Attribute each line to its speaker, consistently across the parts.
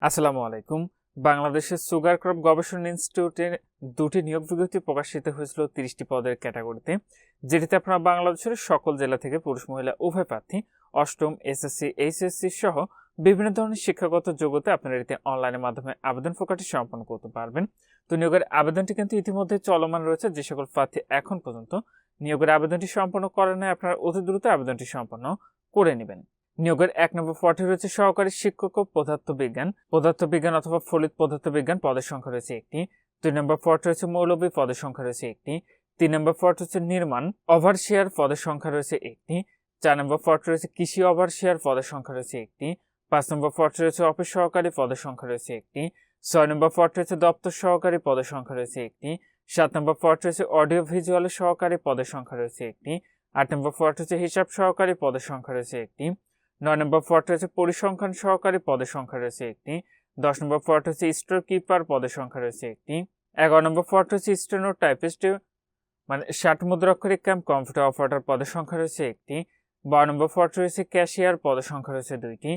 Speaker 1: আসসালামু আলাইকুম। বাংলাদেশের সুগার ক্রপ গবেষণা ইনস্টিটিউটের দুটি নিয়োগ বিজ্ঞপ্তি প্রকাশিত হয়েছিল 30টি পদের ক্যাটাগরিতে, যেটিতে আপনারা বাংলাদেশের সকল জেলা থেকে পুরুষ মহিলা উভয় প্রার্থী অষ্টম এসএসসি এইচএসসি সহ বিভিন্ন ধরনের শিক্ষাগত যোগ্যতা আপনারা এতে অনলাইনের মাধ্যমে আবেদন প্রক্রিয়াটি সম্পন্ন করতে পারবেন। তো নিয়োগের আবেদনটি কিন্তু ইতিমধ্যে চলমান রয়েছে। যে সকল প্রার্থী এখন পর্যন্ত নিয়োগের আবেদনটি সম্পন্ন করেন নাই, আপনারা অতি দ্রুত আবেদনটি সম্পন্ন করে নেবেন। নিয়োগের 1 নম্বর পদে রয়েছে সহকারী শিক্ষক ও পদার্থবিজ্ঞান অথবা ফলিত পদার্থবিজ্ঞান পদের সংখ্যা রয়েছে একটি। 2 নম্বর পদ রয়েছে মৌলভী পদের সংখ্যা রয়েছে একটি। 3 নম্বর পদ হচ্ছে নির্মাণ ওভারসিয়ার পদের সংখ্যা রয়েছে একটি। 4 নম্বর পদ রয়েছে কৃষি ওভারসিয়ার পদের সংখ্যা রয়েছে একটি। 5 নম্বর পদ রয়েছে অফিস সহকারী পদের সংখ্যা রয়েছে একটি। 6 নম্বর পদ রয়েছে দপ্তর সহকারী পদের সংখ্যা রয়েছে একটি। 7 নম্বর পদ রয়েছে অডিও ভিজুয়াল সহকারী পদের সংখ্যা রয়েছে একটি। 8 নম্বর পদ রয়েছে হিসাব সহকারী পদের সংখ্যা রয়েছে একটি। 9 নম্বর পদ রয়েছে পরিসংখ্যান সহকারী পদের সংখ্যা রয়েছে একটি। 10 নম্বর পদ রয়েছে স্টোর কিপার পদের সংখ্যা রয়েছে একটি। 11 নম্বর পদ রয়েছে স্টেনো টাইপিস্ট মানে 60 মুদ্রাক্ষরিক কাম কম্পিউটার অপারেটর পদের সংখ্যা রয়েছে একটি। 12 নম্বর পদ রয়েছে ক্যাশিয়ার পদের সংখ্যা রয়েছে দুইটি।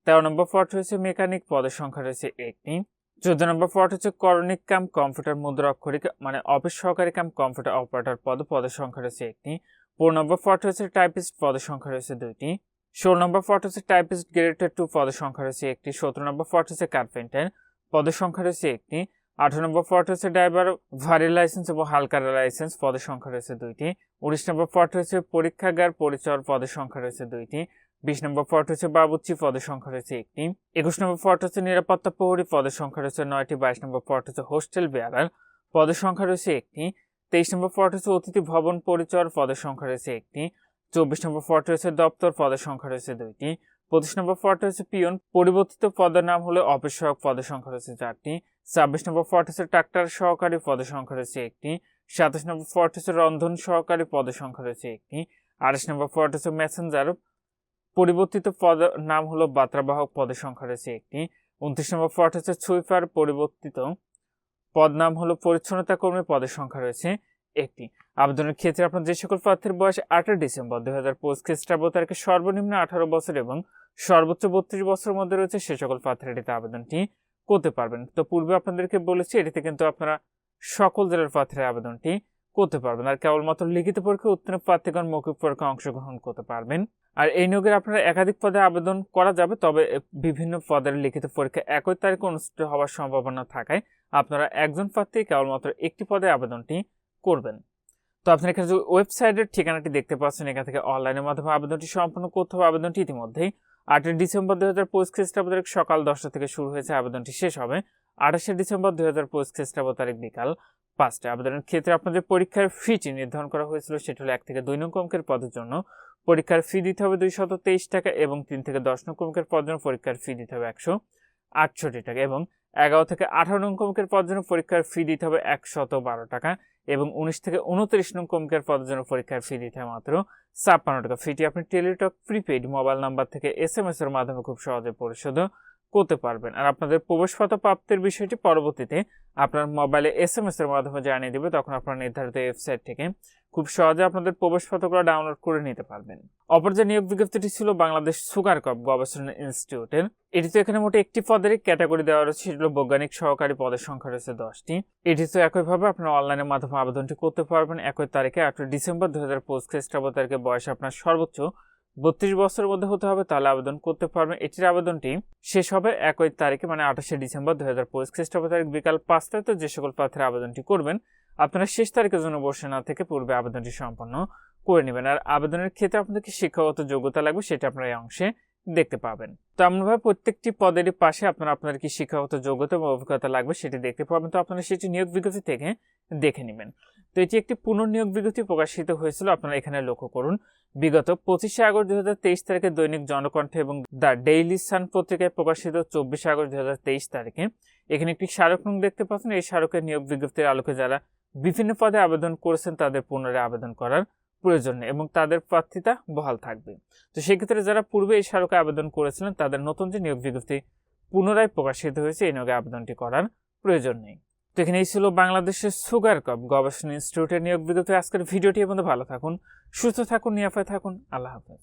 Speaker 1: 13 নম্বর পদ রয়েছে মেকানিক পদের সংখ্যা রয়েছে একটি। 14 নম্বর পদ হচ্ছে করণিক কাম কম্পিউটার মুদ্রাক্ষরিক মানে অফিস সহকারী কাম কম্পিউটার অপারেটর পদের সংখ্যা রয়েছে একটি। 15 নম্বর পদ রয়েছে টাইপিস্ট পদের সংখ্যা রয়েছে দুইটি। 16 নম্বর পদ হচ্ছে টাইপিস্ট গ্রেড 2 পদের সংখ্যা রয়েছে একটি। 17 নম্বর পদ হচ্ছে কার্পেন্টার পদের সংখ্যা রয়েছে একটি। 18 নম্বর পদ হচ্ছে ড্রাইভার ভারী লাইসেন্স এবং হালকা লাইসেন্স পদের সংখ্যা রয়েছে দুইটি। 19 নম্বর পদ হচ্ছে পরীক্ষাগার পরিচয় পদের সংখ্যা রয়েছে দুইটি। 20 নম্বর পদ হচ্ছে বাবুর্চি পদের সংখ্যা রয়েছে একটি। 21 নম্বর পদ হচ্ছে নিরাপত্তা প্রহরী পদের সংখ্যা রয়েছে 9টি। 22 নম্বর পদ হচ্ছে হোস্টেল বেয়ারার পদের সংখ্যা রয়েছে একটি। 23 নম্বর পদ হচ্ছে অতিথি ভবন পরিচয় পদের সংখ্যা রয়েছে একটি। 24 নম্বর পদ রয়েছে দপ্তর পদের সংখ্যা রয়েছে দুইটি। 25 নম্বর পদ রয়েছে পিয়ন পরিবর্তিত পদের নাম হলো অফিস সহায়ক পদের সংখ্যা রয়েছে 4টি। 26 নম্বর পদ হচ্ছে ট্রাক্টর সহকারী পদের সংখ্যা রয়েছে একটি। 27 নম্বর পদ হচ্ছে রন্ধন সহকারী পদের সংখ্যা রয়েছে একটি। 28 নম্বর পদ হচ্ছে মেসেঞ্জার পরিবর্তিত পদের নাম হলো বার্তাবাহক পদের সংখ্যা রয়েছে একটি। 29 নম্বর পদ হচ্ছে সুইপার পরিবর্তিত পদ নাম হলো পরিচ্ছন্নতা কর্মী পদের সংখ্যা রয়েছে একটি। আবেদনের ক্ষেত্রে আপনার যে সকল প্রার্থীর বয়স 8 ডিসেম্বর 2025 খ্রিস্টাব্দ তারিখে সর্বনিম্ন 18 বছর এবং সর্বোচ্চ 32 বছরের মধ্যে রয়েছে সে সকল প্রার্থীরা এটিতে আবেদনটি করতে পারবেন। তো পূর্বে আপনাদেরকে বলেছি এটিতে কিন্তু আপনারা সকল জেলার প্রার্থীরা আবেদনটি করতে পারবেন। আর কেবলমাত্র লিখিত পরীক্ষায় উত্তীর্ণ প্রার্থীগণ মৌখিক পরীক্ষায় অংশগ্রহণ করতে পারবেন। আর এই নিয়োগের আপনারা একাধিক পদে আবেদন করা যাবে, তবে বিভিন্ন পদের লিখিত পরীক্ষা একই তারিখে অনুষ্ঠিত হওয়ার সম্ভাবনা থাকায় আপনারা একজন প্রার্থী কেবলমাত্র একটি পদে আবেদনটি করবেন। তো আপনার এখানে যে ওয়েবসাইটের ঠিকানাটি দেখতে পাচ্ছেন, এখান থেকে অনলাইনের মাধ্যমে আবেদনটি সম্পন্ন করতে হবে। আবেদনটি ইতিমধ্যেই 8 ডিসেম্বর 2025 খ্রিস্টাব্দ তারিখ সকাল 10টা থেকে শুরু হয়েছে। আবেদনটি শেষ হবে 28 ডিসেম্বর 2025 খ্রিস্টাব্দ তারিখ বিকাল 5টায়। আবেদনের ক্ষেত্রে আপনাদের পরীক্ষার ফিটি নির্ধারণ করা হয়েছিল, সেটি হলো 1 থেকে 2 নং অঙ্কের পদের জন্য পরীক্ষার ফি দিতে হবে 223 টাকা এবং 3 থেকে 10 নং অঙ্কের পদের জন্য পরীক্ষার ফি দিতে হবে 168 টাকা এবং 11 থেকে 18 নং অঙ্কের পদের জন্য পরীক্ষার ফি দিতে হবে 112 টাকা এবং 19 থেকে 29 নং অঙ্কের পদের জন্য পরীক্ষার ফি দিতে হবে মাত্র 56 টাকা। ফিটি আপনি টেলিটক প্রিপেইড মোবাইল নাম্বার থেকে SMS এর মাধ্যমে খুব সহজে পরিশোধ করতে পারবেন। আর আপনাদের প্রবেশপত্র প্রাপ্তির বিষয়টি পরবর্তীতে আপনার মোবাইলে SMS এর মাধ্যমে জানিয়ে দেবে, তখন আপনারা নির্ধারিত ওয়েবসাইট থেকে খুব সহজে আপনাদের প্রবেশপত্রগুলো ডাউনলোড করে নিতে পারবেন। অপর যে নিয়োগ বিজ্ঞপ্তিটি ছিল বাংলাদেশ সুগার ক্রপ গবেষণা ইনস্টিটিউটের, এটি তো এখানে মোটে একটি পদের ক্যাটাগরি দেওয়া রয়েছে, সেটি হলো বৈজ্ঞানিক সহকারী পদের সংখ্যা রয়েছে 10টি। এটি তো একইভাবে আপনারা অনলাইনের মাধ্যমে আবেদনটি করতে পারবেন। একই তারিখে 8 ডিসেম্বর 2025 খ্রিস্টাব্দ তারিখে বয়স আপনার সর্বোচ্চ 32 বছরের মধ্যে হতে হবে, তাহলে আবেদন করতে পারবেন। এটির আবেদনটি শেষ হবে একই তারিখে মানে 28 ডিসেম্বর 2025 খ্রিস্টাব্দ তারিখ বিকাল 5টায়। তো যে সকল প্রার্থীরা আবেদনটি করবেন আপনারা শেষ তারিখের জন্য বসে না থেকে পূর্বে আবেদনটি সম্পন্ন করে নেবেন। আর আবেদনের ক্ষেত্রে আপনাদেরকে শিক্ষাগত যোগ্যতা লাগবে, সেটা আপনারা এই অংশে দেখতে পাবেন। তো এমনভাবে প্রত্যেকটি পদেরই পাশে আপনার কি শিক্ষাগত যোগ্যতা এবং অভিজ্ঞতা লাগবে সেটি দেখতে পাবেন। তো আপনারা সেটি নিয়োগ বিজ্ঞপ্তি থেকে দেখে নেবেন। তো এটি একটি পুনর্নিয়োগ বিজ্ঞপ্তি প্রকাশিত হয়েছিল, আপনারা এখানে লক্ষ্য করুন। বিগত 25 আগস্ট 2023 তারিখে দৈনিক জনকণ্ঠ এবং দ্য ডেইলি সান পত্রিকায় প্রকাশিত 24 আগস্ট 2023 তারিখে এখানে একটি স্মারক নং দেখতে পাচ্ছেন। এই স্মারকের নিয়োগ বিজ্ঞপ্তির আলোকে যারা বিভিন্ন পদে আবেদন করেছেন তাদের পুনরায় আবেদন করার প্রয়োজন নেই এবং তাদের প্রার্থিতা বহাল থাকবে। তো সেক্ষেত্রে যারা পূর্বে এই স্মারকে আবেদন করেছিলেন তাদের নতুন যে নিয়োগ বিজ্ঞপ্তি পুনরায় প্রকাশিত হয়েছে এই নিয়োগে আবেদনটি করার প্রয়োজন নেই। তো এখানে এই ছিল বাংলাদেশের সুগার ক্রপ গবেষণা ইনস্টিটিউটের নিয়োগ বিজ্ঞপ্তি। আজকের ভিডিওটি পর্যন্ত ভালো থাকুন, সুস্থ থাকুন, নিরাপদে থাকুন। আল্লাহ হাফেজ।